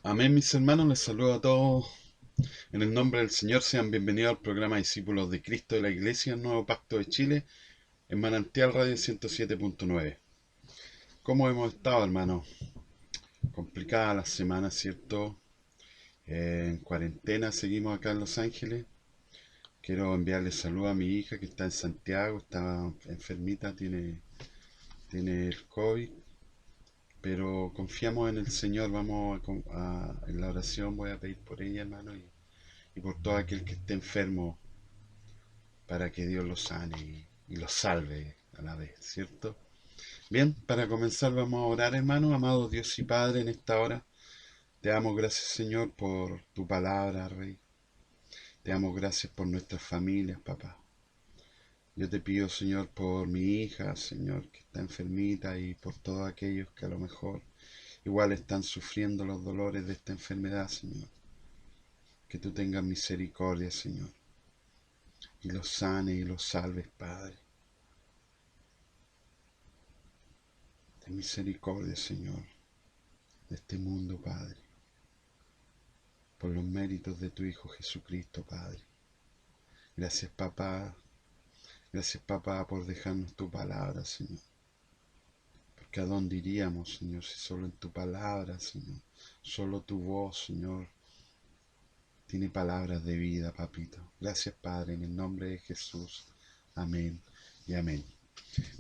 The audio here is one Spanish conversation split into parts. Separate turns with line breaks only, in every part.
Amén, mis hermanos, les saludo a todos en el nombre del Señor. Sean bienvenidos al programa Discípulos de Cristo de la Iglesia Nuevo Pacto de Chile en Manantial Radio 107.9. ¿Cómo hemos estado, hermanos? Complicada la semana, ¿cierto? En cuarentena seguimos acá en Los Ángeles. Quiero enviarle saludos a mi hija que está en Santiago, está enfermita, tiene el COVID, pero confiamos en el Señor. Vamos en la oración, voy a pedir por ella, hermano, y por todo aquel que esté enfermo, para que Dios los sane y los salve a la vez, ¿cierto? Bien, para comenzar vamos a orar, hermano. Amado Dios y Padre, en esta hora te damos gracias, Señor, por tu palabra, Rey. Te damos gracias por nuestras familias, papá. Yo te pido, Señor, por mi hija, Señor, que está enfermita, y por todos aquellos que a lo mejor igual están sufriendo los dolores de esta enfermedad, Señor. Que tú tengas misericordia, Señor, y los sanes y los salves, Padre. Ten misericordia, Señor, de este mundo, Padre, por los méritos de tu Hijo Jesucristo, Padre. Gracias, papá. Gracias, papá, por dejarnos tu palabra, Señor. Porque a dónde iríamos, Señor, si solo en tu palabra, Señor, solo tu voz, Señor, tiene palabras de vida, papito. Gracias, Padre, en el nombre de Jesús. Amén y amén.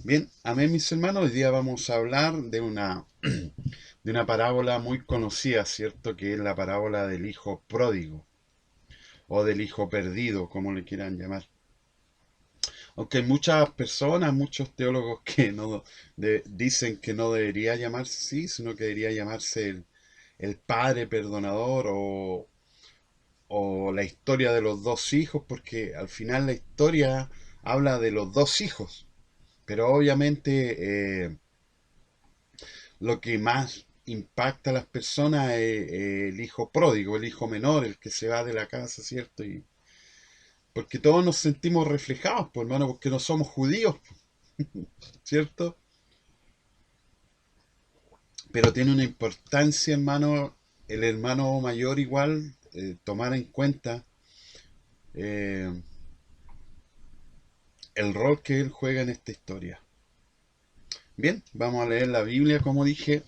Bien, amén, mis hermanos. Hoy día vamos a hablar de una parábola muy conocida, ¿cierto? Que es la parábola del hijo pródigo o del hijo perdido, como le quieran llamar. Aunque hay muchas personas, muchos teólogos que dicen que no debería llamarse así, sino que debería llamarse el padre perdonador, o la historia de los dos hijos, porque al final la historia habla de los dos hijos. Pero obviamente lo que más impacta a las personas es el hijo pródigo, el hijo menor, el que se va de la casa, ¿cierto? Y porque todos nos sentimos reflejados, pues, hermano, porque no somos judíos, ¿cierto? Pero tiene una importancia, hermano, el hermano mayor igual, tomar en cuenta eh, el rol que él juega en esta historia. Bien, vamos a leer la Biblia, como dije,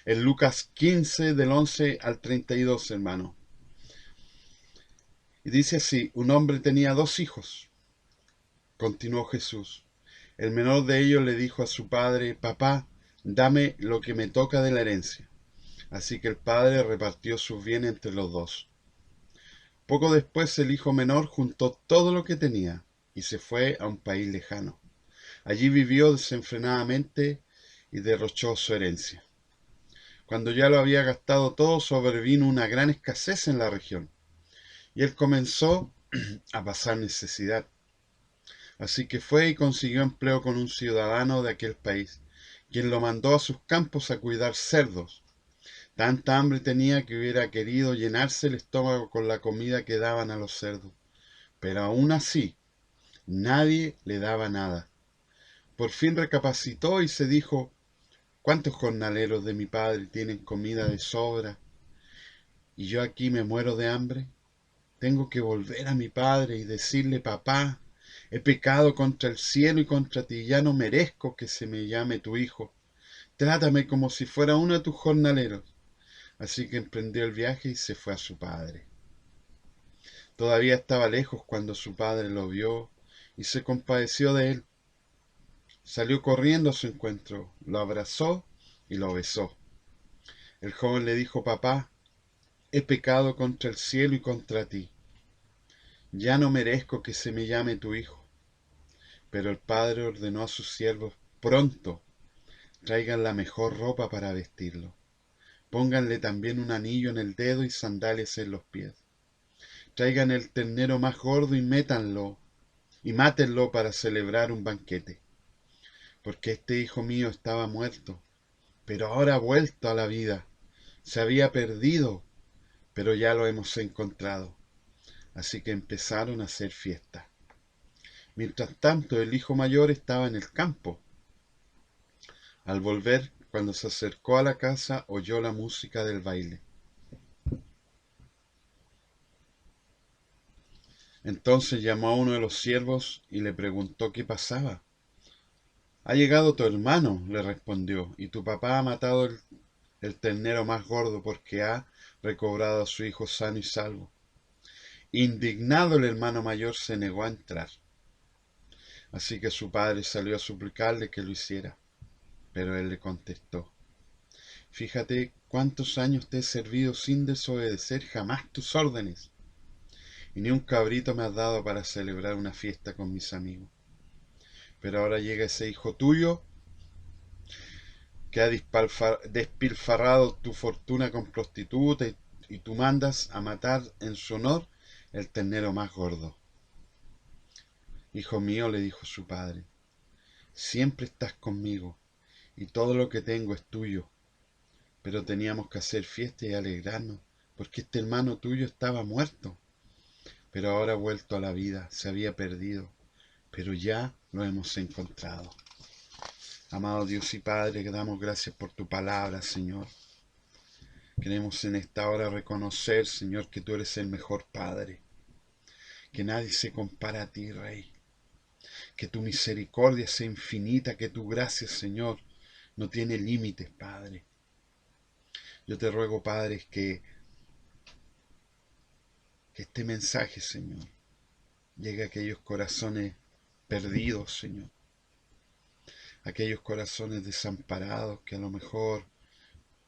en Lucas 15, del 11 al 32, hermano. Y dice así: un hombre tenía dos hijos, continuó Jesús. El menor de ellos le dijo a su padre: papá, dame lo que me toca de la herencia. Así que el padre repartió sus bienes entre los dos. Poco después el hijo menor juntó todo lo que tenía y se fue a un país lejano. Allí vivió desenfrenadamente y derrochó su herencia. Cuando ya lo había gastado todo, sobrevino una gran escasez en la región, y él comenzó a pasar necesidad. Así que fue y consiguió empleo con un ciudadano de aquel país, quien lo mandó a sus campos a cuidar cerdos. Tanta hambre tenía que hubiera querido llenarse el estómago con la comida que daban a los cerdos, pero aún así nadie le daba nada. Por fin recapacitó y se dijo: ¿cuántos jornaleros de mi padre tienen comida de sobra y yo aquí me muero de hambre? Tengo que volver a mi padre y decirle: papá, he pecado contra el cielo y contra ti, ya no merezco que se me llame tu hijo. Trátame como si fuera uno de tus jornaleros. Así que emprendió el viaje y se fue a su padre. Todavía estaba lejos cuando su padre lo vio y se compadeció de él. Salió corriendo a su encuentro, lo abrazó y lo besó. El joven le dijo: papá, he pecado contra el cielo y contra ti. Ya no merezco que se me llame tu hijo. Pero el padre ordenó a sus siervos: pronto, traigan la mejor ropa para vestirlo. Pónganle también un anillo en el dedo y sandalias en los pies. Traigan el ternero más gordo y mátenlo para celebrar un banquete. Porque este hijo mío estaba muerto, pero ahora ha vuelto a la vida. Se había perdido, pero ya lo hemos encontrado. Así que empezaron a hacer fiesta. Mientras tanto, el hijo mayor estaba en el campo. Al volver, cuando se acercó a la casa, oyó la música del baile. Entonces llamó a uno de los siervos y le preguntó qué pasaba. Ha llegado tu hermano, le respondió, y tu papá ha matado el ternero más gordo porque ha recobrado a su hijo sano y salvo. Indignado, el hermano mayor se negó a entrar. Así que su padre salió a suplicarle que lo hiciera. Pero él le contestó: fíjate cuántos años te he servido sin desobedecer jamás tus órdenes, y ni un cabrito me has dado para celebrar una fiesta con mis amigos. Pero ahora llega ese hijo tuyo que ha despilfarrado tu fortuna con prostitutas y tú mandas a matar en su honor el ternero más gordo. Hijo mío, le dijo su padre, siempre estás conmigo y todo lo que tengo es tuyo, pero teníamos que hacer fiesta y alegrarnos porque este hermano tuyo estaba muerto, pero ahora ha vuelto a la vida, se había perdido, pero ya lo hemos encontrado. Amado Dios y Padre, que damos gracias por tu palabra, Señor. Queremos en esta hora reconocer, Señor, que tú eres el mejor Padre, que nadie se compara a ti, Rey, que tu misericordia sea infinita, que tu gracia, Señor, no tiene límites, Padre. Yo te ruego, Padre, que este mensaje, Señor, llegue a aquellos corazones perdidos, Señor, aquellos corazones desamparados que a lo mejor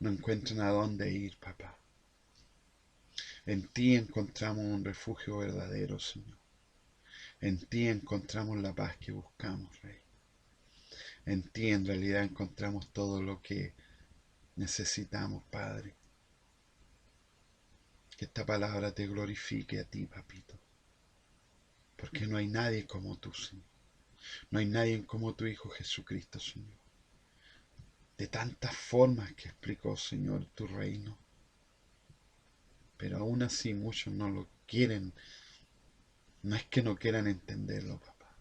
no encuentran a dónde ir, papá. En ti encontramos un refugio verdadero, Señor. En ti encontramos la paz que buscamos, Rey. En ti en realidad encontramos todo lo que necesitamos, Padre. Que esta palabra te glorifique a ti, papito. Porque no hay nadie como tú, Señor. No hay nadie como tu Hijo Jesucristo, Señor. De tantas formas que explicó, Señor, tu reino. Pero aún así muchos no lo quieren. No es que no quieran entenderlo, papá.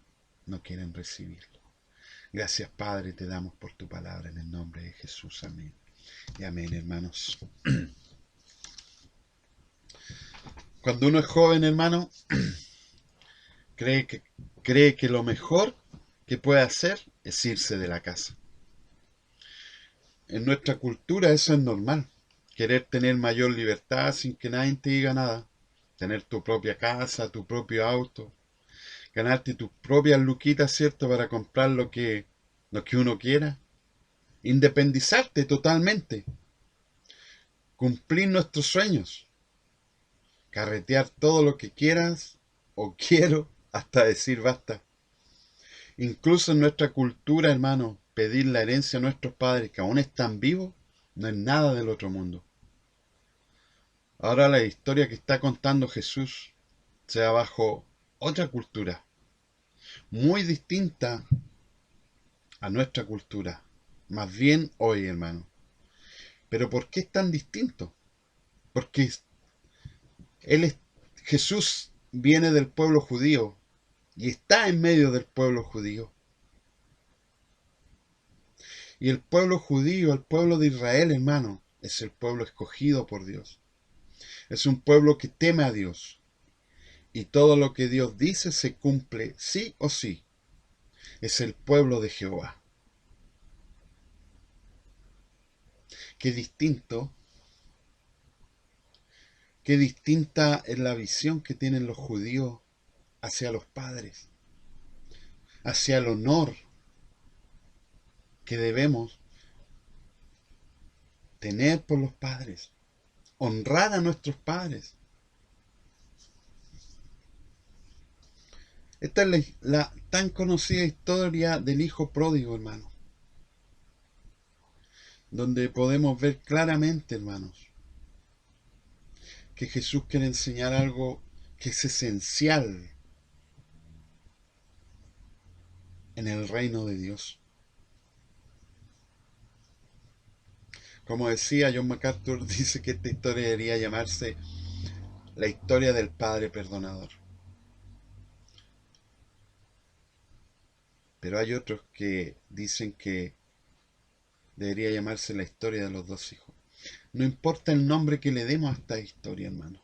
No quieren recibirlo. Gracias, Padre, te damos por tu palabra en el nombre de Jesús. Amén. Y amén, hermanos. Cuando uno es joven, hermano, cree que lo mejor que puede hacer es irse de la casa. En nuestra cultura eso es normal. Querer tener mayor libertad sin que nadie te diga nada. Tener tu propia casa, tu propio auto. Ganarte tus propias luquitas, ¿cierto? Para comprar lo que uno quiera. Independizarte totalmente. Cumplir nuestros sueños. Carretear todo lo que quieras o quiero hasta decir basta. Incluso en nuestra cultura, hermano, pedir la herencia a nuestros padres que aún están vivos no es nada del otro mundo. Ahora la historia que está contando Jesús se da bajo otra cultura, muy distinta a nuestra cultura, más bien hoy, hermano. Pero ¿por qué es tan distinto? Porque Jesús viene del pueblo judío y está en medio del pueblo judío. Y el pueblo judío, el pueblo de Israel, hermano, es el pueblo escogido por Dios. Es un pueblo que teme a Dios. Y todo lo que Dios dice se cumple sí o sí. Es el pueblo de Jehová. Qué distinto, qué distinta es la visión que tienen los judíos hacia los padres, hacia el honor que debemos tener por los padres, honrar a nuestros padres. Esta es la tan conocida historia del hijo pródigo, hermano, donde podemos ver claramente, hermanos, que Jesús quiere enseñar algo que es esencial en el reino de Dios. Como decía John MacArthur, dice que esta historia debería llamarse la historia del Padre Perdonador. Pero hay otros que dicen que debería llamarse la historia de los dos hijos. No importa el nombre que le demos a esta historia, hermano.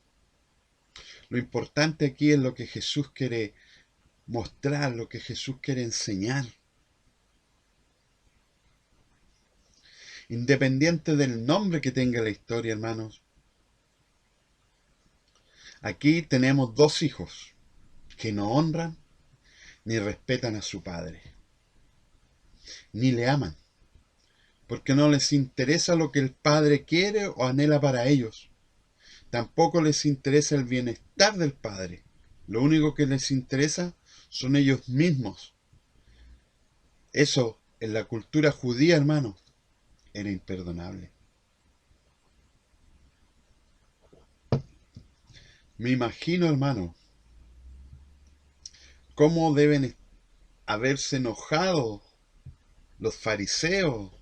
Lo importante aquí es lo que Jesús quiere mostrar, lo que Jesús quiere enseñar. Independiente del nombre que tenga la historia, hermanos. Aquí tenemos dos hijos que no honran ni respetan a su padre, ni le aman, porque no les interesa lo que el padre quiere o anhela para ellos. Tampoco les interesa el bienestar del padre. Lo único que les interesa son ellos mismos. Eso, en la cultura judía, hermano, era imperdonable. Me imagino, hermano, cómo deben haberse enojado los fariseos,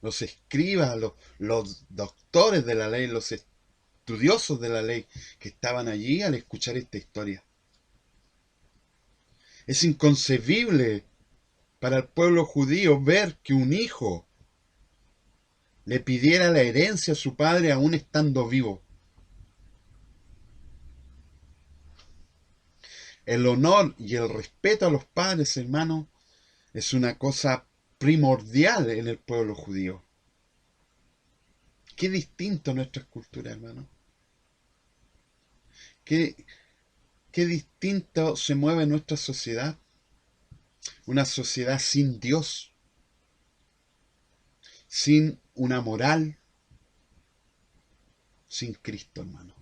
los escribas, los doctores de la ley, los estudiosos de la ley que estaban allí al escuchar esta historia. Es inconcebible para el pueblo judío ver que un hijo le pidiera la herencia a su padre aún estando vivo. El honor y el respeto a los padres, hermano, es una cosa primordial en el pueblo judío. Qué distinto a nuestras culturas, hermano. Qué, qué distinto se mueve nuestra sociedad. Una sociedad sin Dios, sin una moral, sin Cristo, hermano.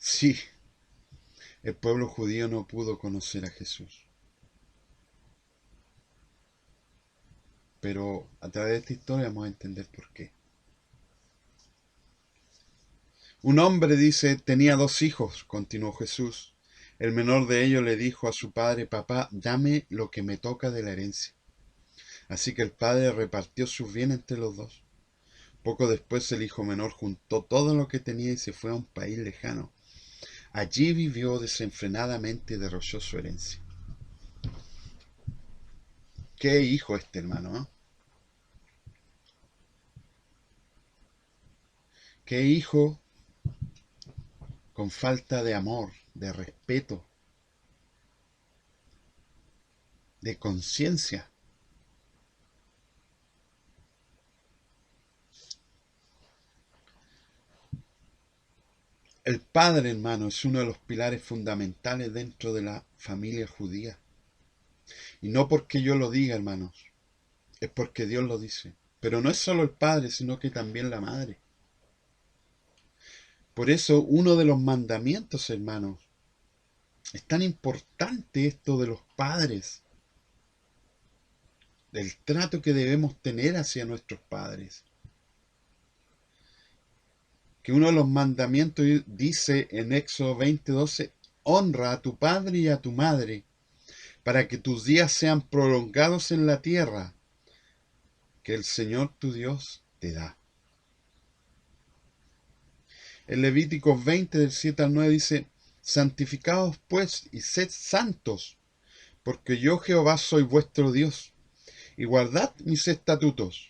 Sí, el pueblo judío no pudo conocer a Jesús. Pero a través de esta historia vamos a entender por qué. Un hombre, dice, tenía dos hijos, continuó Jesús. El menor de ellos le dijo a su padre: papá, dame lo que me toca de la herencia. Así que el padre repartió sus bienes entre los dos. Poco después el hijo menor juntó todo lo que tenía y se fue a un país lejano. Allí vivió desenfrenadamente y derrochó su herencia. ¿Qué hijo este, hermano? ¿Eh? ¿Qué hijo con falta de amor, de respeto, de conciencia? El padre, hermano, es uno de los pilares fundamentales dentro de la familia judía. Y no porque yo lo diga, hermanos, es porque Dios lo dice. Pero no es solo el padre, sino que también la madre. Por eso uno de los mandamientos, hermanos, es tan importante esto de los padres, del trato que debemos tener hacia nuestros padres. Que uno de los mandamientos dice en Éxodo 20:12, honra a tu padre y a tu madre, para que tus días sean prolongados en la tierra que el Señor tu Dios te da. En Levíticos 20, del 7 al 9 dice, santificaos pues y sed santos, porque yo Jehová soy vuestro Dios, y guardad mis estatutos,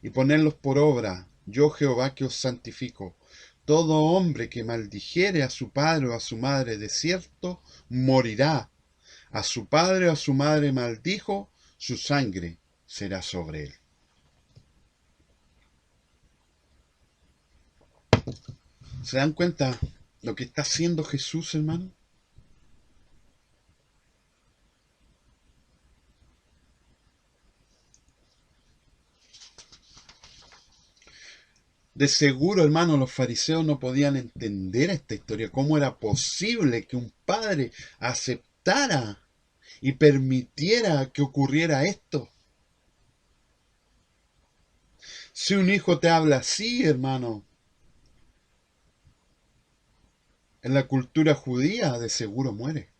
y ponedlos por obra, yo Jehová que os santifico. Todo hombre que maldijere a su padre o a su madre de cierto morirá. A su padre o a su madre maldijo, su sangre será sobre él. ¿Se dan cuenta lo que está haciendo Jesús, hermano? De seguro, hermano, los fariseos no podían entender esta historia. ¿Cómo era posible que un padre aceptara y permitiera que ocurriera esto? Si un hijo te habla así, hermano, en la cultura judía de seguro muere.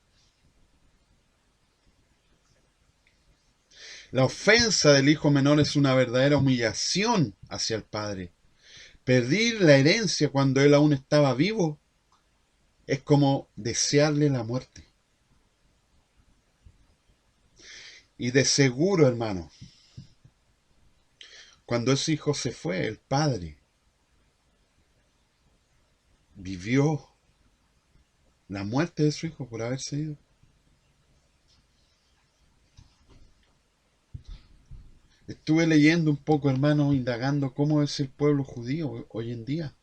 La ofensa del hijo menor es una verdadera humillación hacia el padre. Pedir la herencia cuando él aún estaba vivo es como desearle la muerte. Y de seguro, hermano, cuando ese hijo se fue, el padre vivió la muerte de su hijo por haberse ido. Estuve leyendo un poco, hermano, indagando cómo es el pueblo judío hoy en día.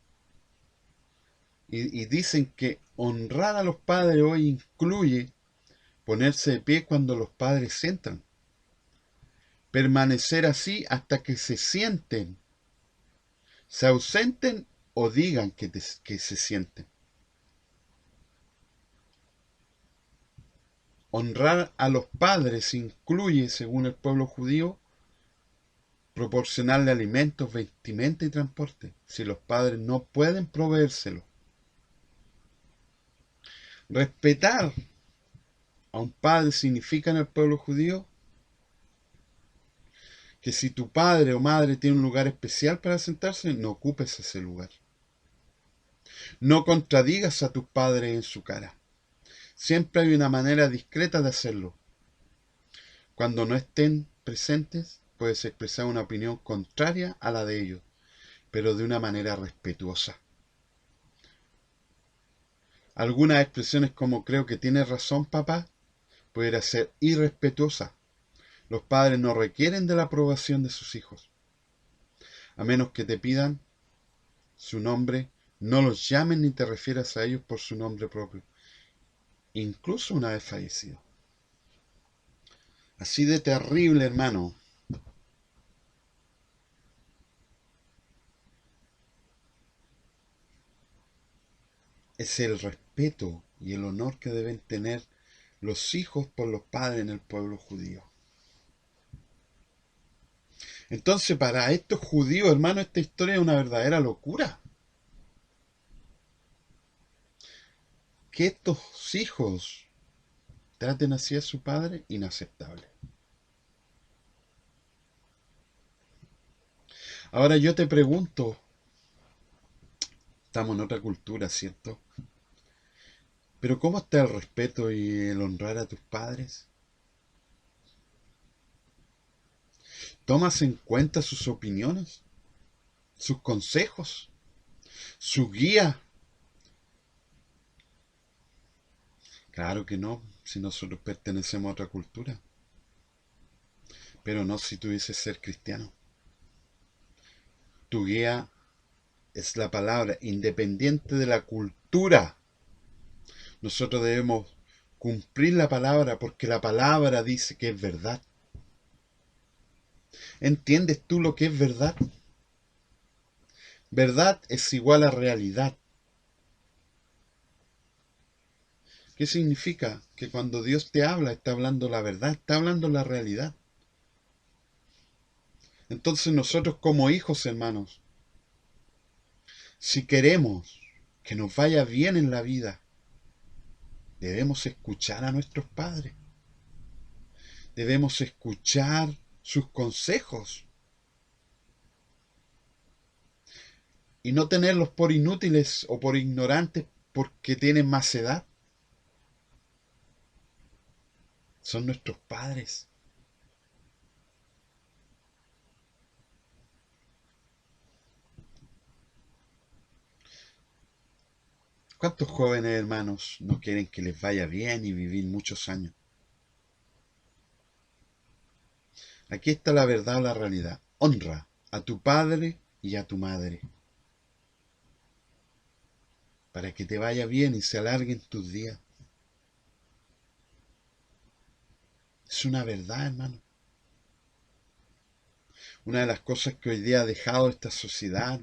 Y dicen que honrar a los padres hoy incluye ponerse de pie cuando los padres entran. Permanecer así hasta que se sienten, se ausenten o digan que se sienten. Honrar a los padres incluye, según el pueblo judío, proporcionarle alimentos, vestimenta y transporte, si los padres no pueden proveérselo. Respetar a un padre significa en el pueblo judío que si tu padre o madre tiene un lugar especial para sentarse, no ocupes ese lugar. No contradigas a tus padres en su cara. Siempre hay una manera discreta de hacerlo. Cuando no estén presentes, puedes expresar una opinión contraria a la de ellos, pero de una manera respetuosa. Algunas expresiones como creo que tienes razón, papá, pueden ser irrespetuosas. Los padres no requieren de la aprobación de sus hijos. A menos que te pidan su nombre, no los llamen ni te refieras a ellos por su nombre propio, incluso una vez fallecido. Así de terrible, hermano, es el respeto y el honor que deben tener los hijos por los padres en el pueblo judío. Entonces, para estos judíos, hermano, esta historia es una verdadera locura. Que estos hijos traten así a su padre, inaceptable. Ahora yo te pregunto, estamos en otra cultura, ¿cierto? Pero ¿cómo está el respeto y el honrar a tus padres? ¿Tomas en cuenta sus opiniones, sus consejos, su guía? Claro que no, si nosotros pertenecemos a otra cultura. Pero no si tú dices ser cristiano. Tu guía es la palabra, independiente de la cultura. Nosotros debemos cumplir la palabra porque la palabra dice que es verdad. ¿Entiendes tú lo que es verdad? Verdad es igual a realidad. ¿Qué significa? Que cuando Dios te habla, está hablando la verdad, está hablando la realidad. Entonces nosotros como hijos, hermanos, si queremos que nos vaya bien en la vida, debemos escuchar a nuestros padres. Debemos escuchar sus consejos y no tenerlos por inútiles o por ignorantes porque tienen más edad. Son nuestros padres. ¿Cuántos jóvenes hermanos no quieren que les vaya bien y vivir muchos años? Aquí está la verdad o la realidad. Honra a tu padre y a tu madre para que te vaya bien y se alarguen tus días. Es una verdad, hermano. Una de las cosas que hoy día ha dejado esta sociedad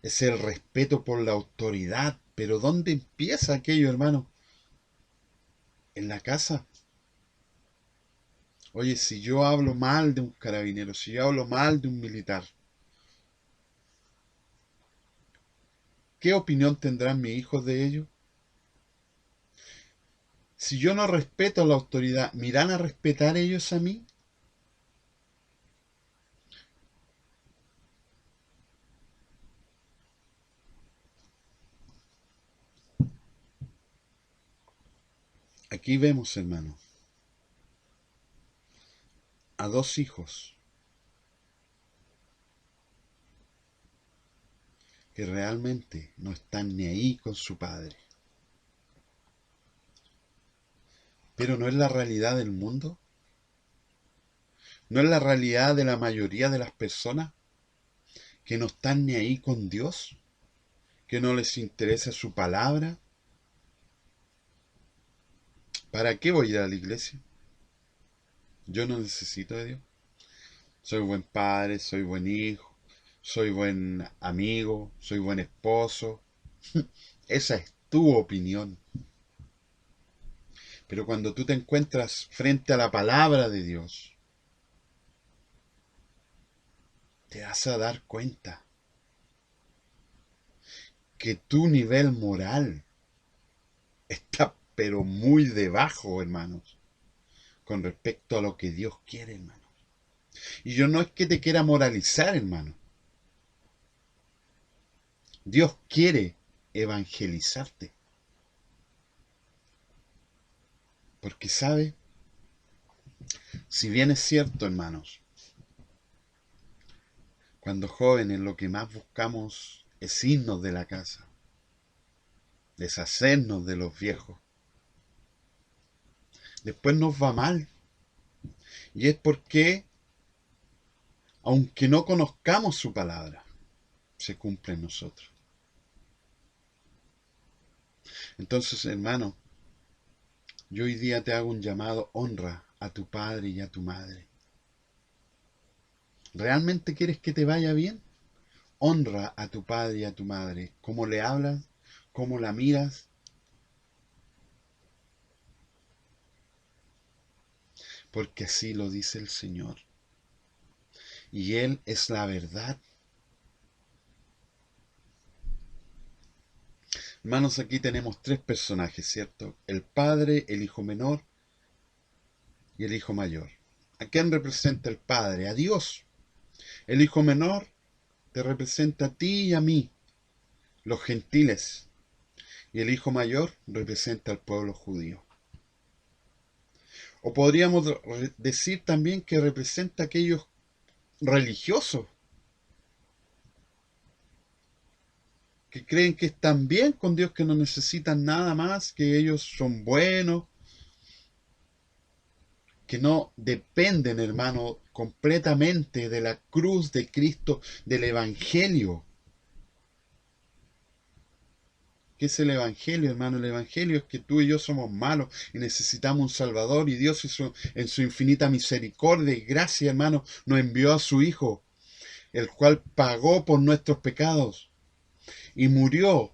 es el respeto por la autoridad. Pero ¿dónde empieza aquello, hermano? En la casa. Oye, si yo hablo mal de un carabinero, si yo hablo mal de un militar, ¿qué opinión tendrán mis hijos de ello? Si yo no respeto a la autoridad, ¿me irán a respetar ellos a mí? Aquí vemos, hermano, a dos hijos que realmente no están ni ahí con su Padre. Pero no es la realidad del mundo, no es la realidad de la mayoría de las personas que no están ni ahí con Dios, que no les interesa su palabra. ¿Para qué voy a ir a la iglesia? Yo no necesito de Dios. Soy buen padre, soy buen hijo, soy buen amigo, soy buen esposo. Esa es tu opinión. Pero cuando tú te encuentras frente a la palabra de Dios, te vas a dar cuenta que tu nivel moral está pero muy debajo, hermanos, con respecto a lo que Dios quiere, hermanos. Y yo no es que te quiera moralizar, hermano. Dios quiere evangelizarte. Porque sabe, si bien es cierto, hermanos, cuando jóvenes lo que más buscamos es irnos de la casa, deshacernos de los viejos, después nos va mal. Y es porque, aunque no conozcamos su palabra, se cumple en nosotros. Entonces, hermano, yo hoy día te hago un llamado: honra a tu padre y a tu madre. ¿Realmente quieres que te vaya bien? Honra a tu padre y a tu madre. ¿Cómo le hablas? ¿Cómo la miras? Porque así lo dice el Señor. Y Él es la verdad. Hermanos, aquí tenemos tres personajes, ¿cierto? El Padre, el Hijo menor y el Hijo mayor. ¿A quién representa el Padre? A Dios. El Hijo menor te representa a ti y a mí, los gentiles. Y el Hijo mayor representa al pueblo judío. O podríamos decir también que representa a aquellos religiosos que creen que están bien con Dios, que no necesitan nada más, que ellos son buenos, que no dependen, hermano, completamente de la cruz de Cristo, del Evangelio. ¿Qué es el Evangelio, hermano? El Evangelio es que tú y yo somos malos y necesitamos un Salvador, y Dios en su infinita misericordia y gracia, hermano, nos envió a su Hijo, el cual pagó por nuestros pecados y murió,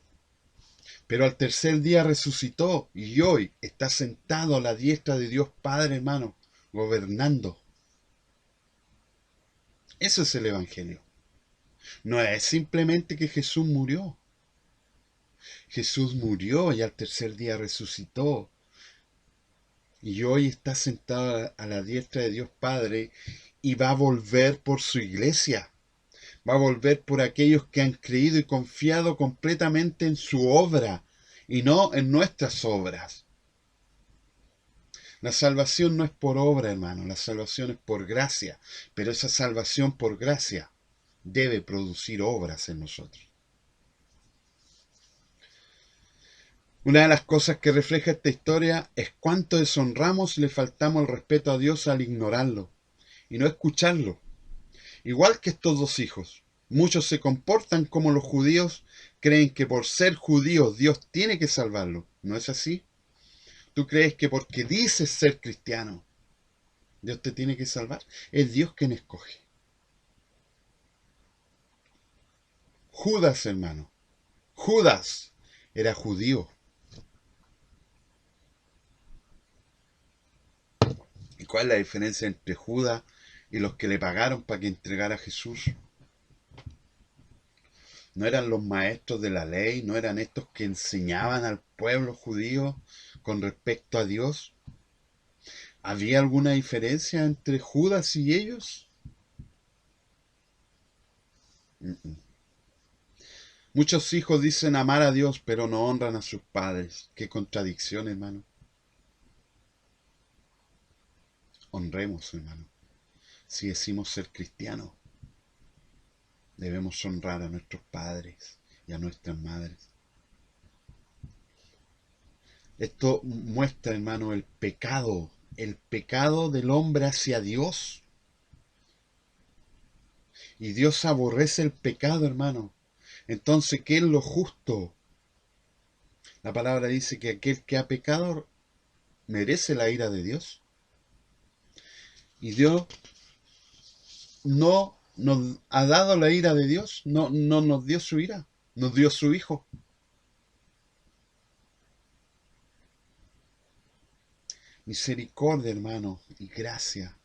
pero al tercer día resucitó y hoy está sentado a la diestra de Dios Padre, hermano, gobernando. Eso es el Evangelio. No es simplemente que Jesús murió. Jesús murió y al tercer día resucitó. Y hoy está sentado a la diestra de Dios Padre y va a volver por su iglesia. Va a volver por aquellos que han creído y confiado completamente en su obra y no en nuestras obras. La salvación no es por obra, hermano, la salvación es por gracia, pero esa salvación por gracia debe producir obras en nosotros. Una de las cosas que refleja esta historia es cuánto deshonramos y le faltamos el respeto a Dios al ignorarlo y no escucharlo. Igual que estos dos hijos, muchos se comportan como los judíos, creen que por ser judíos Dios tiene que salvarlo. ¿No es así? ¿Tú crees que porque dices ser cristiano Dios te tiene que salvar? Es Dios quien escoge. Judas, hermano. Judas era judío. ¿Y cuál es la diferencia entre Judas y los que le pagaron para que entregara a Jesús? ¿No eran los maestros de la ley? ¿No eran estos que enseñaban al pueblo judío con respecto a Dios? ¿Había alguna diferencia entre Judas y ellos? Muchos hijos dicen amar a Dios, pero no honran a sus padres. Qué contradicción, hermano. Honremos, hermano. Si decimos ser cristianos, debemos honrar a nuestros padres y a nuestras madres. Esto muestra, hermano, el pecado del hombre hacia Dios. Y Dios aborrece el pecado, hermano. Entonces, ¿qué es lo justo? La palabra dice que aquel que ha pecado merece la ira de Dios. Y Dios no nos ha dado la ira de Dios, no nos dio su ira, nos dio su Hijo. Misericordia, hermano, y gracia.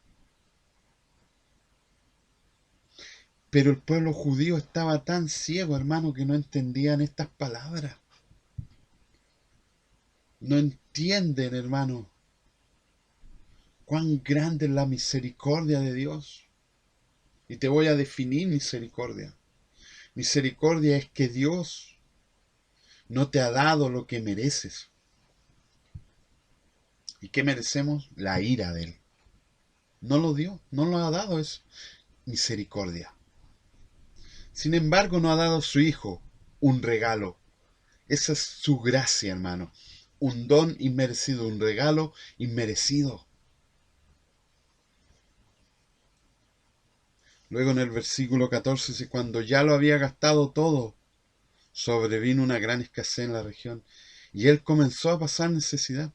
Pero el pueblo judío estaba tan ciego, hermano, que no entendían estas palabras. No entienden, hermano, cuán grande es la misericordia de Dios. Y te voy a definir misericordia. Misericordia es que Dios no te ha dado lo que mereces. ¿Y qué merecemos? La ira de Él. No lo dio, no lo ha dado, es misericordia. Sin embargo, no ha dado a su Hijo un regalo. Esa es su gracia, hermano. Un don inmerecido, un regalo inmerecido. Luego en el versículo 14 dice, cuando ya lo había gastado todo, sobrevino una gran escasez en la región y él comenzó a pasar necesidad.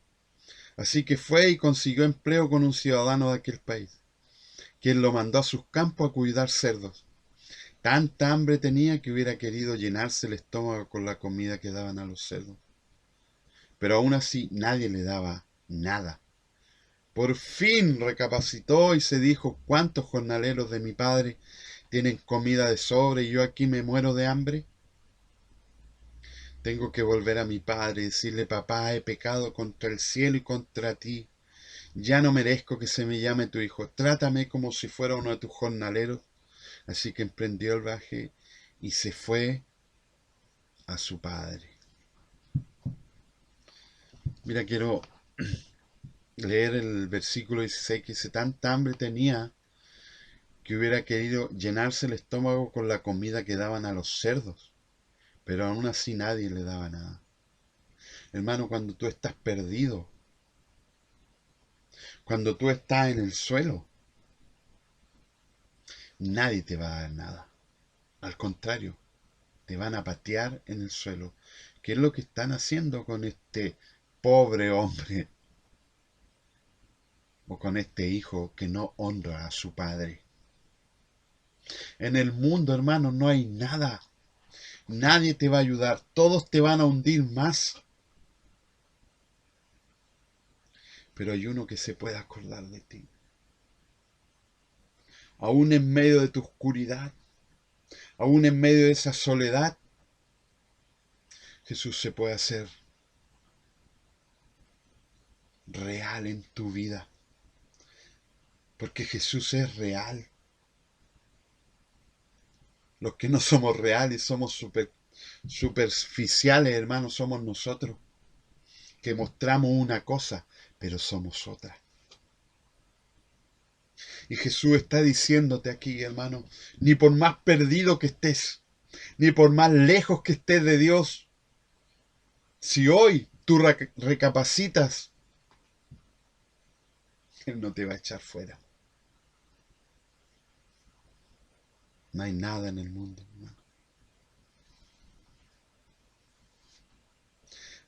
Así que fue y consiguió empleo con un ciudadano de aquel país, quien lo mandó a sus campos a cuidar cerdos. Tanta hambre tenía que hubiera querido llenarse el estómago con la comida que daban a los cerdos. Pero aún así nadie le daba nada. Por fin recapacitó y se dijo, ¿cuántos jornaleros de mi padre tienen comida de sobre y yo aquí me muero de hambre? Tengo que volver a mi padre y decirle, papá, he pecado contra el cielo y contra ti. Ya no merezco que se me llame tu hijo. Trátame como si fuera uno de tus jornaleros. Así que emprendió el viaje y se fue a su padre. Mira, quiero leer el versículo 16 que dice, tanta hambre tenía que hubiera querido llenarse el estómago con la comida que daban a los cerdos, pero aún así nadie le daba nada. Hermano, cuando tú estás perdido, cuando tú estás en el suelo, nadie te va a dar nada. Al contrario, te van a patear en el suelo. ¿Qué es lo que están haciendo con este pobre hombre o con este hijo que no honra a su padre? En el mundo, hermano, no hay nada. Nadie te va a ayudar. Todos te van a hundir más. Pero hay uno que se puede acordar de ti. Aún en medio de tu oscuridad, aún en medio de esa soledad, Jesús se puede hacer real en tu vida. Porque Jesús es real. Los que no somos reales, somos superficiales, hermanos, somos nosotros. Que mostramos una cosa, pero somos otra. Y Jesús está diciéndote aquí, hermano, ni por más perdido que estés, ni por más lejos que estés de Dios, si hoy tú recapacitas, Él no te va a echar fuera. No hay nada en el mundo, hermano.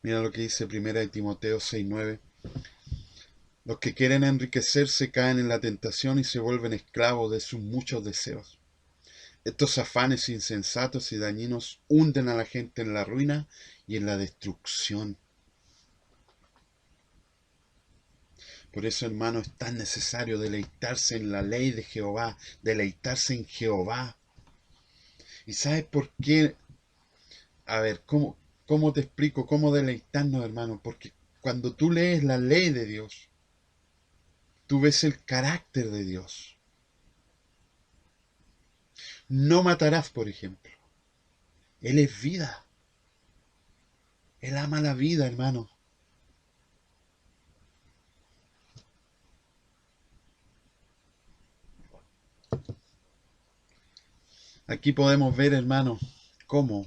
Mira lo que dice 1 Timoteo 6:9. Los que quieren enriquecerse caen en la tentación y se vuelven esclavos de sus muchos deseos. Estos afanes insensatos y dañinos hunden a la gente en la ruina y en la destrucción. Por eso, hermano, es tan necesario deleitarse en la ley de Jehová, deleitarse en Jehová. ¿Y sabes por qué? A ver, ¿cómo te explico? ¿Cómo deleitarnos, hermano? Porque cuando tú lees la ley de Dios, tú ves el carácter de Dios. No matarás, por ejemplo. Él es vida. Él ama la vida, hermano. Aquí podemos ver, hermano, cómo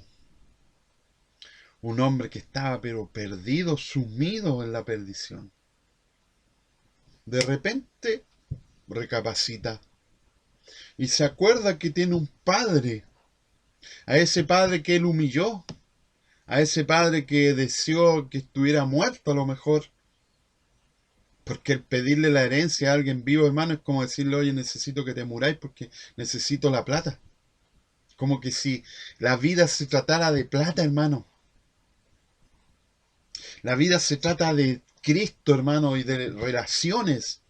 Un hombre que estaba pero perdido, sumido en la perdición. De repente recapacita y se acuerda que tiene un padre, a ese padre que él humilló, a ese padre que deseó que estuviera muerto a lo mejor, porque el pedirle la herencia a alguien vivo, hermano, es como decirle, oye, necesito que te muráis porque necesito la plata. Como que si la vida se tratara de plata, hermano. La vida se trata de Cristo, hermano, y de relaciones.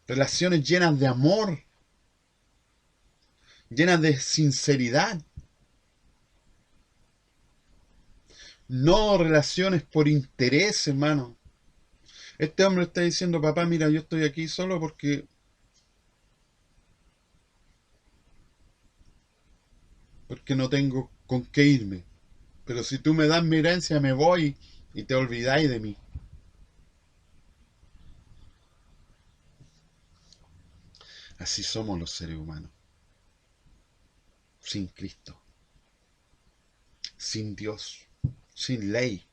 Relaciones llenas de amor, llenas de sinceridad. No relaciones por interés, hermano. Este hombre está diciendo, papá, mira, yo estoy aquí solo porque no tengo con qué irme. Pero si tú me das mi herencia, me voy y te olvidáis de mí. Así somos los seres humanos. Sin Cristo, sin Dios, sin ley.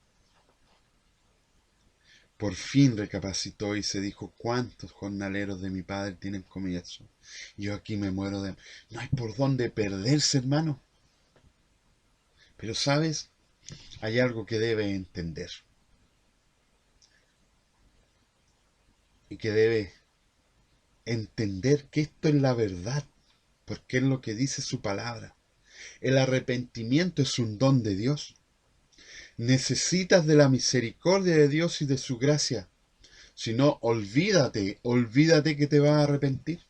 Por fin recapacitó y se dijo, ¿cuántos jornaleros de mi padre tienen comienzo? Yo aquí me muero de... No hay por dónde perderse, hermano. Pero sabes, hay algo que debe entender. Y que debe entender que esto es la verdad. Porque es lo que dice su palabra. El arrepentimiento es un don de Dios. Necesitas de la misericordia de Dios y de su gracia. Si no, olvídate que te vas a arrepentir.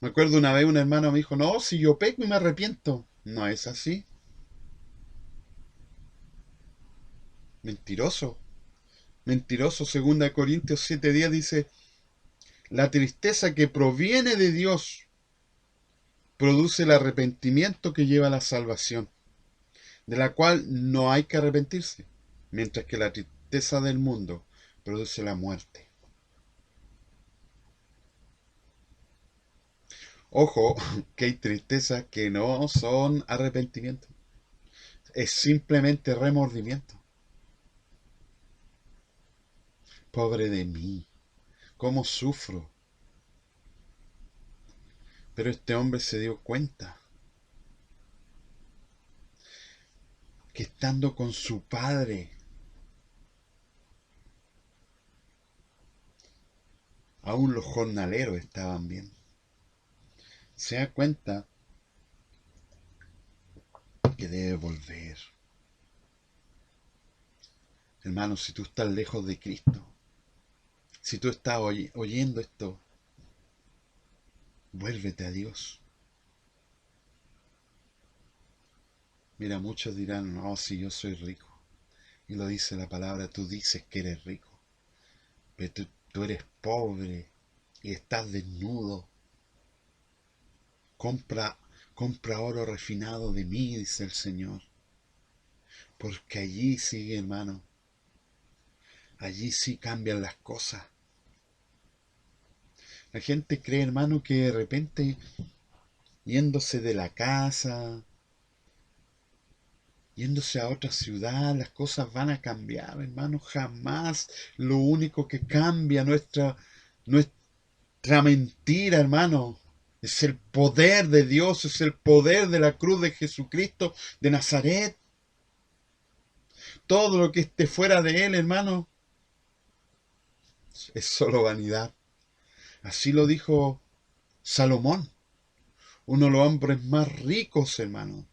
Me acuerdo una vez un hermano me dijo, no, si yo peco y me arrepiento. No es así. Mentiroso. Mentiroso. 2 Corintios 7:10 dice, la tristeza que proviene de Dios produce el arrepentimiento que lleva a la salvación, de la cual no hay que arrepentirse, mientras que la tristeza del mundo produce la muerte. Ojo, que hay tristezas que no son arrepentimiento, es simplemente remordimiento. Pobre de mí, cómo sufro. Pero este hombre se dio cuenta que estando con su padre, aún los jornaleros estaban bien. Se da cuenta que debe volver. Hermano, si tú estás lejos de Cristo, si tú estás oyendo esto, vuélvete a Dios. Mira, muchos dirán, no, si yo soy rico. Y lo dice la palabra, tú dices que eres rico. Pero tú eres pobre y estás desnudo. Compra, compra oro refinado de mí, dice el Señor. Porque allí sí, hermano, allí sí cambian las cosas. La gente cree, hermano, que de repente yéndose de la casa, yéndose a otra ciudad, las cosas van a cambiar, hermano. Jamás. Lo único que cambia nuestra mentira, hermano, es el poder de Dios, es el poder de la cruz de Jesucristo de Nazaret. Todo lo que esté fuera de él, hermano, es solo vanidad. Así lo dijo Salomón, uno de los hombres más ricos, hermano,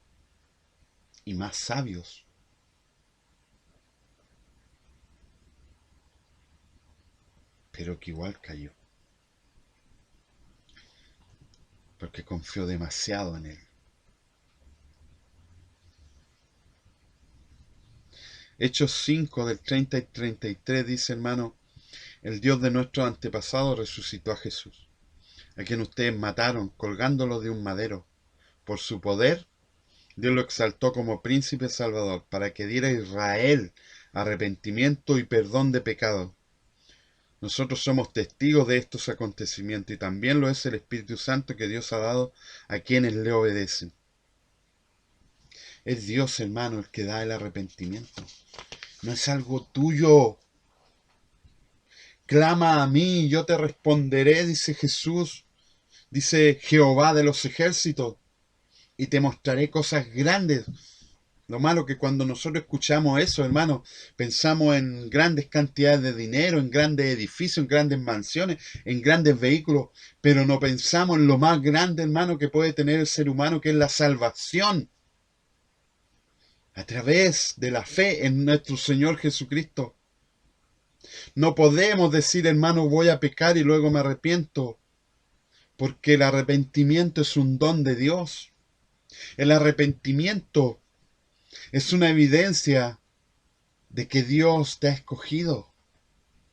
y más sabios. Pero que igual cayó, porque confió demasiado en él. Hechos 5 del 30 y 33 dice, hermano, el Dios de nuestros antepasados resucitó a Jesús, a quien ustedes mataron colgándolo de un madero. Por su poder, Dios lo exaltó como príncipe salvador, para que diera a Israel arrepentimiento y perdón de pecado. Nosotros somos testigos de estos acontecimientos y también lo es el Espíritu Santo que Dios ha dado a quienes le obedecen. Es Dios, hermano, el que da el arrepentimiento. No es algo tuyo. Clama a mí y yo te responderé, dice Jesús. Dice Jehová de los ejércitos. Y te mostraré cosas grandes. Lo malo que cuando nosotros escuchamos eso, hermano, pensamos en grandes cantidades de dinero, en grandes edificios, en grandes mansiones, en grandes vehículos, pero no pensamos en lo más grande, hermano, que puede tener el ser humano, que es la salvación a través de la fe en nuestro Señor Jesucristo. No podemos decir, hermano, voy a pecar y luego me arrepiento, porque el arrepentimiento es un don de Dios. El arrepentimiento es una evidencia de que Dios te ha escogido,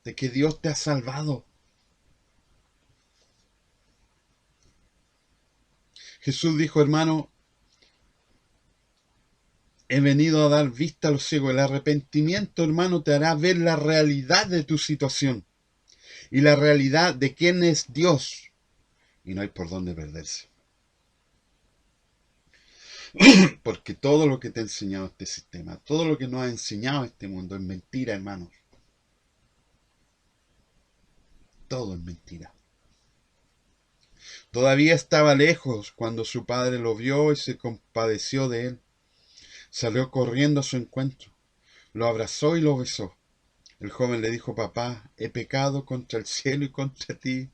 de que Dios te ha salvado. Jesús dijo, hermano, he venido a dar vista a los ciegos. El arrepentimiento, hermano, te hará ver la realidad de tu situación y la realidad de quién es Dios. Y no hay por dónde perderse. Porque todo lo que te ha enseñado este sistema, todo lo que nos ha enseñado este mundo es mentira, hermanos. Todo es mentira. Todavía estaba lejos cuando su padre lo vio y se compadeció de él. Salió corriendo a su encuentro, lo abrazó y lo besó. El joven le dijo, papá, he pecado contra el cielo y contra ti.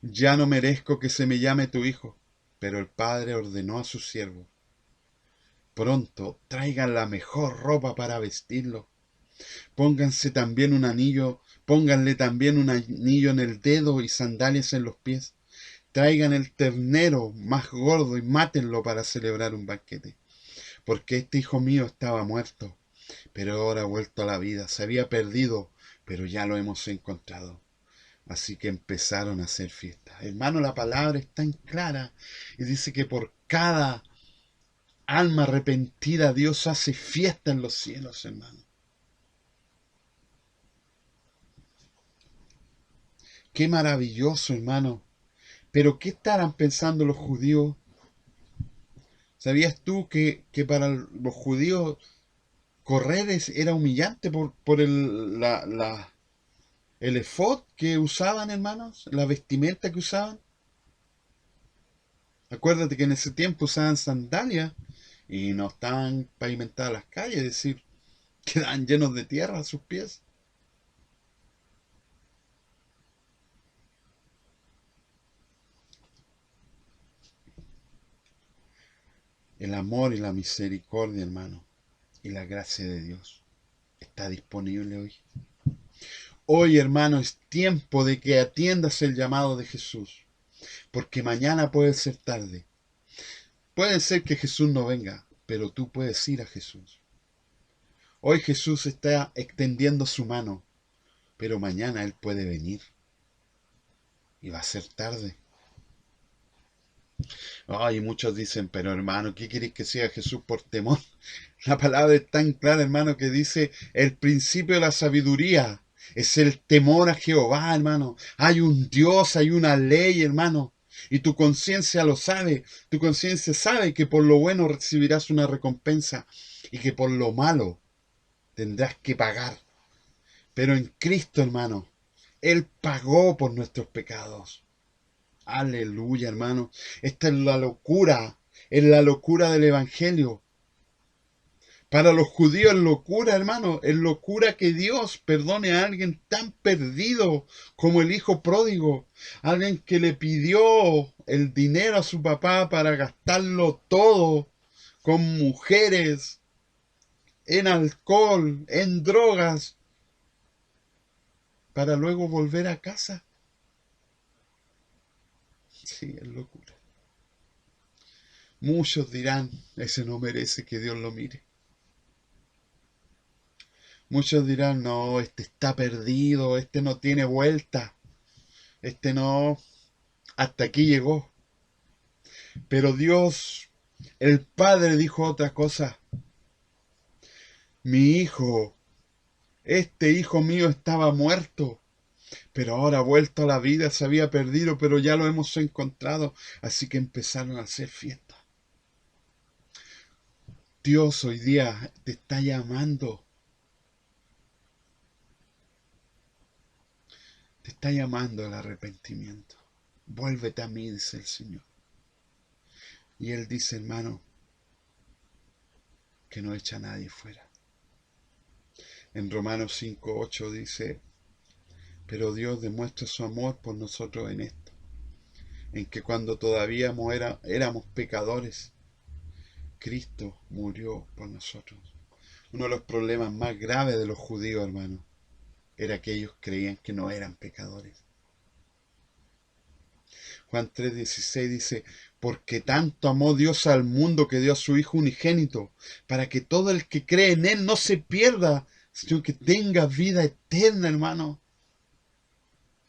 Ya no merezco que se me llame tu hijo. Pero el padre ordenó a sus siervos, pronto traigan la mejor ropa para vestirlo. Pónganle también un anillo en el dedo y sandalias en los pies. Traigan el ternero más gordo y mátenlo para celebrar un banquete. Porque este hijo mío estaba muerto, pero ahora ha vuelto a la vida. Se había perdido, pero ya lo hemos encontrado. Así que empezaron a hacer fiesta. Hermano, la palabra es tan clara y dice que por cada alma arrepentida Dios hace fiesta en los cielos, hermano. Qué maravilloso, hermano. Pero ¿qué estarán pensando los judíos? ¿Sabías tú que para los judíos correr era humillante por el efod que usaban, hermanos? La vestimenta que usaban. Acuérdate que en ese tiempo usaban sandalias y no estaban pavimentadas las calles, es decir, quedaban llenos de tierra a sus pies. El amor y la misericordia, hermano, y la gracia de Dios está disponible hoy. Hoy, hermano, es tiempo de que atiendas el llamado de Jesús, porque mañana puede ser tarde. Puede ser que Jesús no venga, pero tú puedes ir a Jesús. Hoy Jesús está extendiendo su mano, pero mañana Él puede venir y va a ser tarde. Ay, muchos dicen, pero hermano, ¿qué queréis que sea Jesús por temor? La palabra es tan clara, hermano, que dice, el principio de la sabiduría es el temor a Jehová, hermano. Hay un Dios, hay una ley, hermano. Y tu conciencia lo sabe. Tu conciencia sabe que por lo bueno recibirás una recompensa y que por lo malo tendrás que pagar. Pero en Cristo, hermano, Él pagó por nuestros pecados. Aleluya, hermano. Esta es la locura del Evangelio. Para los judíos es locura, hermano. Es locura que Dios perdone a alguien tan perdido como el hijo pródigo. Alguien que le pidió el dinero a su papá para gastarlo todo con mujeres, en alcohol, en drogas, para luego volver a casa. Sí, es locura. Muchos dirán, ese no merece que Dios lo mire. Muchos dirán, no, este está perdido, este no tiene vuelta, este no, hasta aquí llegó. Pero Dios, el Padre, dijo otra cosa. Mi hijo, este hijo mío estaba muerto, pero ahora ha vuelto a la vida, se había perdido, pero ya lo hemos encontrado. Así que empezaron a hacer fiesta. Dios hoy día te está llamando. Te está llamando al arrepentimiento. Vuélvete a mí, dice el Señor. Y Él dice, hermano, que no echa a nadie fuera. En Romanos 5:8 dice, pero Dios demuestra su amor por nosotros en esto, en que cuando todavía éramos pecadores, Cristo murió por nosotros. Uno de los problemas más graves de los judíos, hermano, era que ellos creían que no eran pecadores. Juan 3:16 dice, porque tanto amó Dios al mundo que dio a su Hijo unigénito, para que todo el que cree en Él no se pierda, sino que tenga vida eterna, hermano.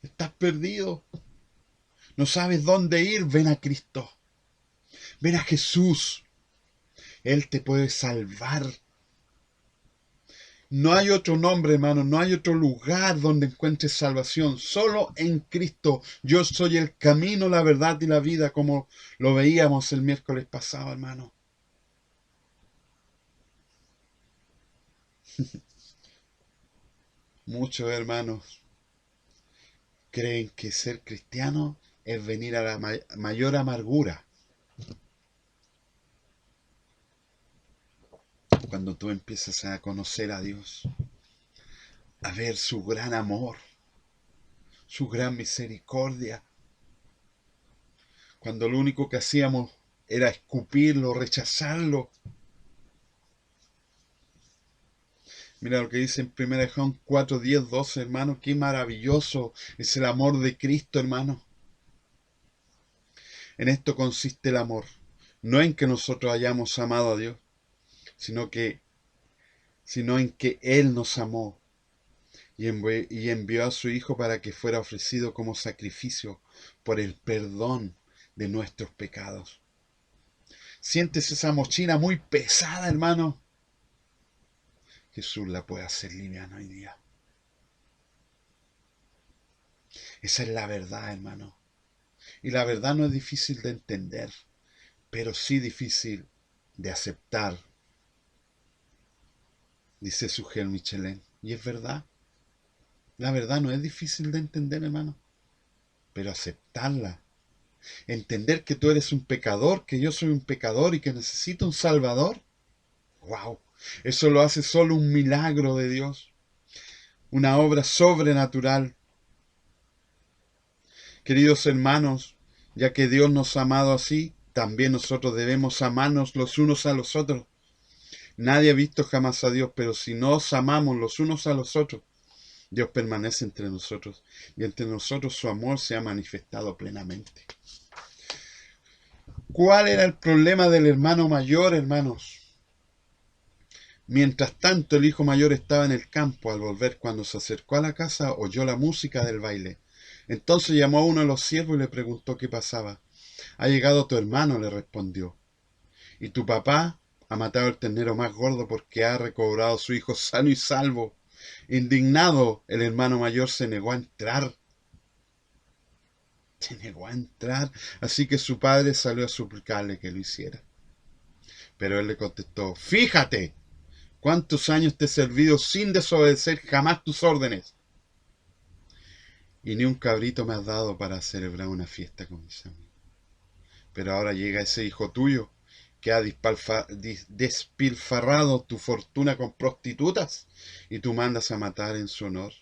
Estás perdido. No sabes dónde ir. Ven a Cristo. Ven a Jesús. Él te puede salvar. No hay otro nombre, hermano, no hay otro lugar donde encuentres salvación. Solo en Cristo. Yo soy el camino, la verdad y la vida, como lo veíamos el miércoles pasado, hermano. Muchos hermanos creen que ser cristiano es venir a la mayor amargura. Cuando tú empiezas a conocer a Dios, a ver su gran amor, su gran misericordia, cuando lo único que hacíamos era escupirlo, rechazarlo. Mira lo que dice en 1 Juan 4, 10, 12, hermano, qué maravilloso es el amor de Cristo, hermano. En esto consiste el amor, no en que nosotros hayamos amado a Dios, sino en que Él nos amó y envió a su Hijo para que fuera ofrecido como sacrificio por el perdón de nuestros pecados. ¿Sientes esa mochila muy pesada, hermano? Jesús la puede hacer liviana hoy día. Esa es la verdad, hermano. Y la verdad no es difícil de entender, pero sí difícil de aceptar, dice Sujel Michelin. Y es verdad. La verdad no es difícil de entender, hermano, pero aceptarla. Entender que tú eres un pecador, que yo soy un pecador y que necesito un Salvador. ¡Wow! Eso lo hace solo un milagro de Dios. Una obra sobrenatural. Queridos hermanos, ya que Dios nos ha amado así, también nosotros debemos amarnos los unos a los otros. Nadie ha visto jamás a Dios, pero si nos amamos los unos a los otros, Dios permanece entre nosotros y entre nosotros su amor se ha manifestado plenamente. ¿Cuál era el problema del hermano mayor, hermanos? Mientras tanto, el hijo mayor estaba en el campo. Al volver, cuando se acercó a la casa, oyó la música del baile. Entonces llamó a uno de los siervos y le preguntó qué pasaba. Ha llegado tu hermano, le respondió. Y tu papá ha matado el ternero más gordo porque ha recobrado a su hijo sano y salvo. Indignado, el hermano mayor se negó a entrar. Así que su padre salió a suplicarle que lo hiciera. Pero él le contestó, fíjate, cuántos años te he servido sin desobedecer jamás tus órdenes. Y ni un cabrito me has dado para celebrar una fiesta con mis amigos. Pero ahora llega ese hijo tuyo que ha despilfarrado tu fortuna con prostitutas y tú mandas a matar en su honor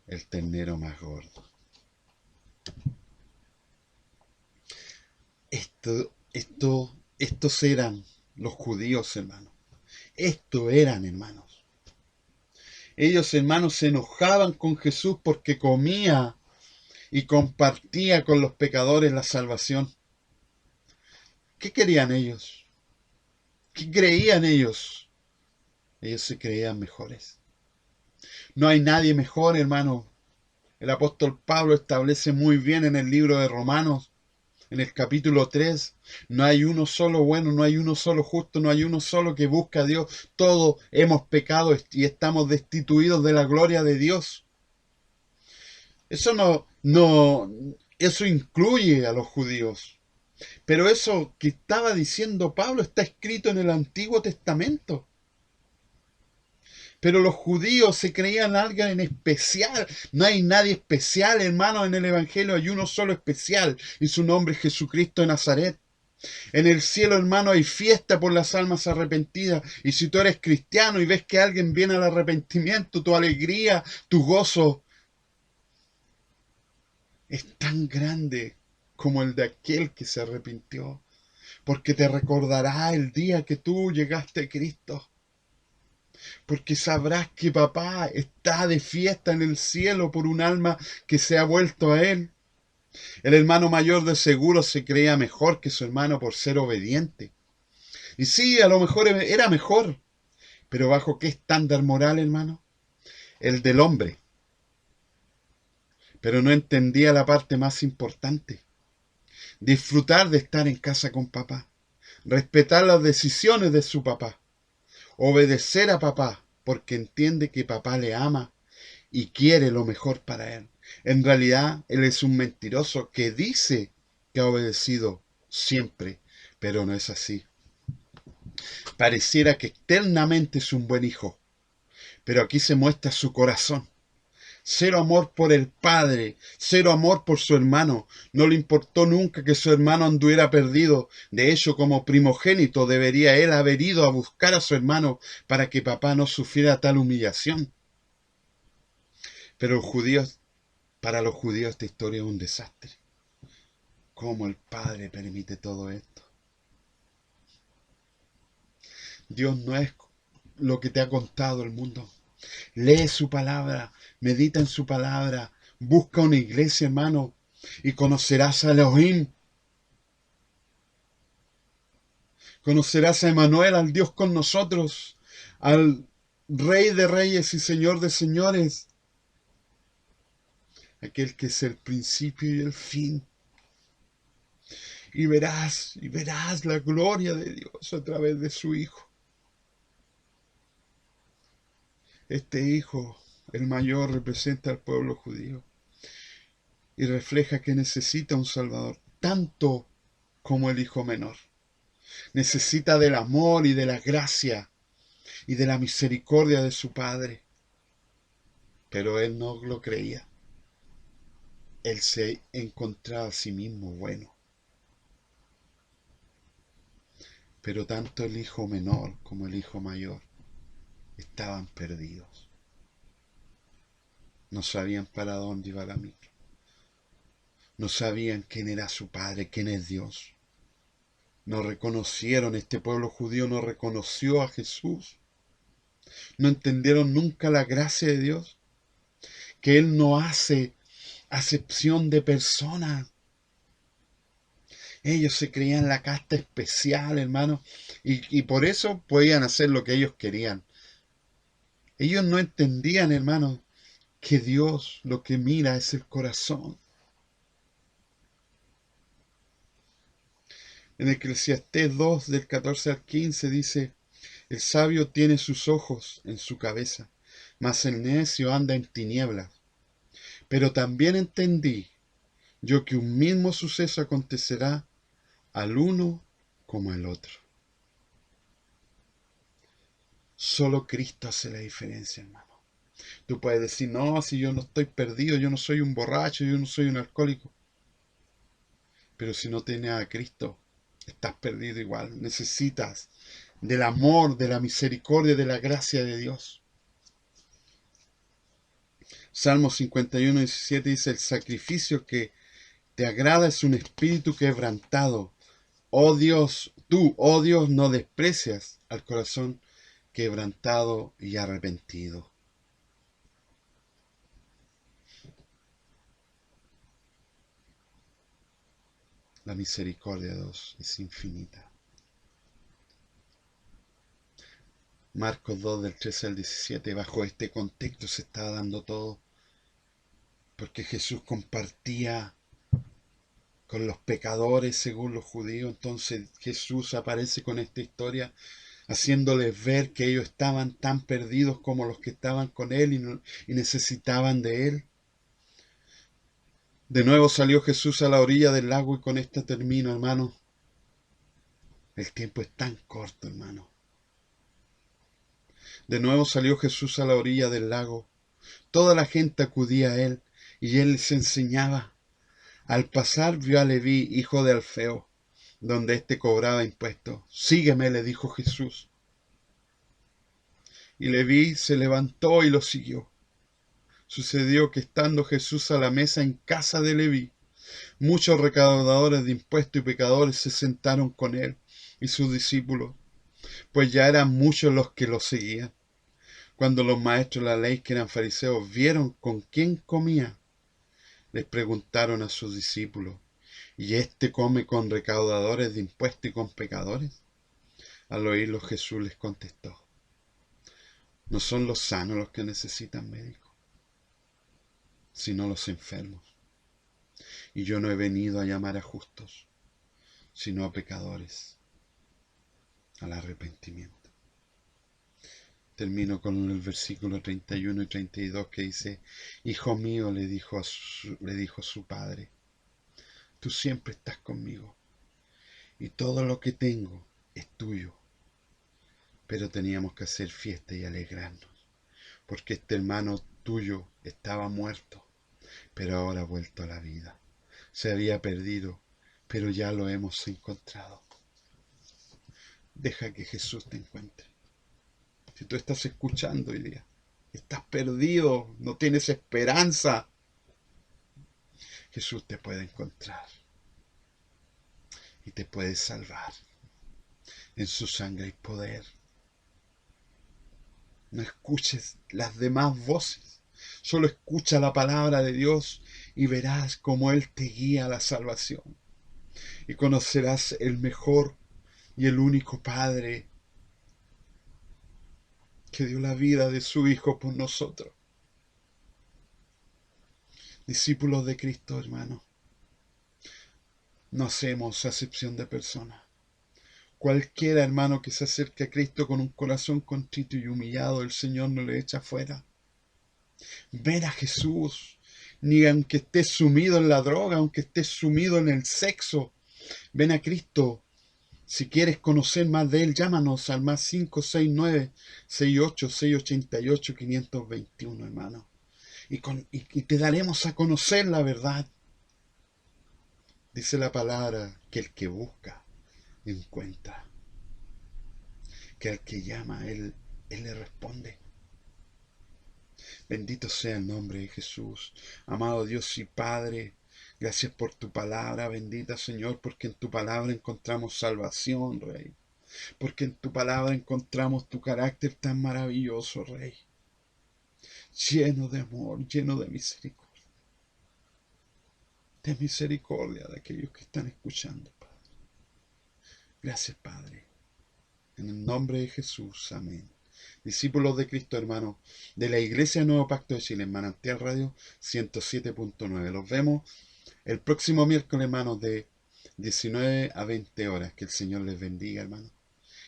el ternero más gordo. Estos eran los judíos, hermanos. Estos eran, hermanos. Ellos, hermanos, se enojaban con Jesús porque comía y compartía con los pecadores la salvación. ¿Qué querían ellos? ¿Qué creían ellos? Ellos se creían mejores. No hay nadie mejor, hermano. El apóstol Pablo establece muy bien en el libro de Romanos, en el capítulo 3, no hay uno solo bueno, no hay uno solo justo, no hay uno solo que busca a Dios. Todos hemos pecado y estamos destituidos de la gloria de Dios. Eso eso incluye a los judíos. Pero eso que estaba diciendo Pablo está escrito en el Antiguo Testamento. Pero los judíos se creían alguien en especial. No hay nadie especial, hermano, en el Evangelio. Hay uno solo especial y su nombre es Jesucristo de Nazaret. En el cielo, hermano, hay fiesta por las almas arrepentidas. Y si tú eres cristiano y ves que alguien viene al arrepentimiento, tu alegría, tu gozo es tan grande como el de aquel que se arrepintió. Porque te recordará el día que tú llegaste a Cristo. Porque sabrás que papá está de fiesta en el cielo por un alma que se ha vuelto a él. El hermano mayor de seguro se creía mejor que su hermano por ser obediente. Y sí, a lo mejor era mejor, pero ¿bajo qué estándar moral, hermano? El del hombre. Pero no entendía la parte más importante. Disfrutar de estar en casa con papá. Respetar las decisiones de su papá. Obedecer a papá, porque entiende que papá le ama y quiere lo mejor para él. En realidad, él es un mentiroso que dice que ha obedecido siempre, pero no es así. Pareciera que externamente es un buen hijo, pero aquí se muestra su corazón. Cero amor por el padre, cero amor por su hermano. No le importó nunca que su hermano anduviera perdido. De hecho, como primogénito debería él haber ido a buscar a su hermano para que papá no sufriera tal humillación. Pero para los judíos esta historia es un desastre. ¿Cómo el Padre permite todo esto? Dios no es lo que te ha contado el mundo. Lee su palabra, medita en su palabra, busca una iglesia, hermano, y conocerás a Elohim. Conocerás a Emmanuel, al Dios con nosotros, al Rey de Reyes y Señor de Señores, aquel que es el principio y el fin. Y verás la gloria de Dios a través de su Hijo. Este hijo, el mayor, representa al pueblo judío y refleja que necesita un Salvador, tanto como el hijo menor. Necesita del amor y de la gracia y de la misericordia de su padre. Pero él no lo creía. Él se encontraba a sí mismo bueno. Pero tanto el hijo menor como el hijo mayor estaban perdidos. No sabían para dónde iba la micro. No sabían quién era su padre, quién es Dios. No reconocieron, este pueblo judío no reconoció a Jesús. No entendieron nunca la gracia de Dios, que Él no hace acepción de personas. Ellos se creían la casta especial, hermano, y por eso podían hacer lo que ellos querían. Ellos no entendían, hermano, que Dios lo que mira es el corazón. En Eclesiastés 2, del 14 al 15 dice: el sabio tiene sus ojos en su cabeza, mas el necio anda en tinieblas. Pero también entendí yo que un mismo suceso acontecerá al uno como al otro. Solo Cristo hace la diferencia, hermano. Tú puedes decir, no, si yo no estoy perdido, yo no soy un borracho, yo no soy un alcohólico. Pero si no tienes a Cristo, estás perdido igual. Necesitas del amor, de la misericordia, de la gracia de Dios. Salmo 51, 17 dice: el sacrificio que te agrada es un espíritu quebrantado. Oh Dios, tú, oh Dios, no desprecias al corazón quebrantado y arrepentido. La misericordia de Dios es infinita. Marcos 2, del 13 al 17, bajo este contexto se está dando todo, porque Jesús compartía con los pecadores según los judíos. Entonces Jesús aparece con esta historia, haciéndoles ver que ellos estaban tan perdidos como los que estaban con él y necesitaban de él. De nuevo salió Jesús a la orilla del lago y con esta termino, hermano. El tiempo es tan corto, hermano. De nuevo salió Jesús a la orilla del lago. Toda la gente acudía a él y él les enseñaba. Al pasar vio a Leví, hijo de Alfeo, donde éste cobraba impuestos. Sígueme, le dijo Jesús. Y Leví se levantó y lo siguió. Sucedió que estando Jesús a la mesa en casa de Leví, muchos recaudadores de impuestos y pecadores se sentaron con él y sus discípulos, pues ya eran muchos los que lo seguían. Cuando los maestros de la ley, que eran fariseos, vieron con quién comía, les preguntaron a sus discípulos: ¿y éste come con recaudadores de impuestos y con pecadores? Al oírlo, Jesús les contestó: no son los sanos los que necesitan médicos, sino los enfermos. Y yo no he venido a llamar a justos, sino a pecadores, al arrepentimiento. Termino con el versículo 31 y 32 que dice: Hijo mío, le dijo su padre, tú siempre estás conmigo y todo lo que tengo es tuyo. Pero teníamos que hacer fiesta y alegrarnos, porque este hermano tuyo estaba muerto, pero ahora ha vuelto a la vida. Se había perdido, pero ya lo hemos encontrado. Deja que Jesús te encuentre. Si tú estás escuchando hoy día, estás perdido, no tienes esperanza, Jesús te puede encontrar y te puede salvar. En su sangre hay poder. No escuches las demás voces, solo escucha la palabra de Dios y verás cómo Él te guía a la salvación. Y conocerás el mejor y el único Padre que dio la vida de su Hijo por nosotros. Discípulos de Cristo, hermano, no hacemos acepción de personas. Cualquiera, hermano, que se acerque a Cristo con un corazón contrito y humillado, el Señor no le echa fuera. Ven a Jesús, ni aunque estés sumido en la droga, aunque estés sumido en el sexo, ven a Cristo. Si quieres conocer más de Él, llámanos al más 569-68-688-521, hermano. Y te daremos a conocer la verdad. Dice la palabra que el que busca, encuentra. Que al que llama, Él le responde. Bendito sea el nombre de Jesús. Amado Dios y Padre, gracias por tu palabra, bendita Señor, porque en tu palabra encontramos salvación, Rey. Porque en tu palabra encontramos tu carácter tan maravilloso, Rey. Lleno de amor, lleno de misericordia. De misericordia de aquellos que están escuchando, Padre. Gracias, Padre. En el nombre de Jesús, amén. Discípulos de Cristo, hermanos, de la Iglesia Nuevo Pacto de Chile, en Manantial Radio 107.9. Los vemos el próximo miércoles, hermanos, de 19 a 20 horas. Que el Señor les bendiga, hermanos.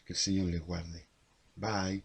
Que el Señor les guarde. Bye.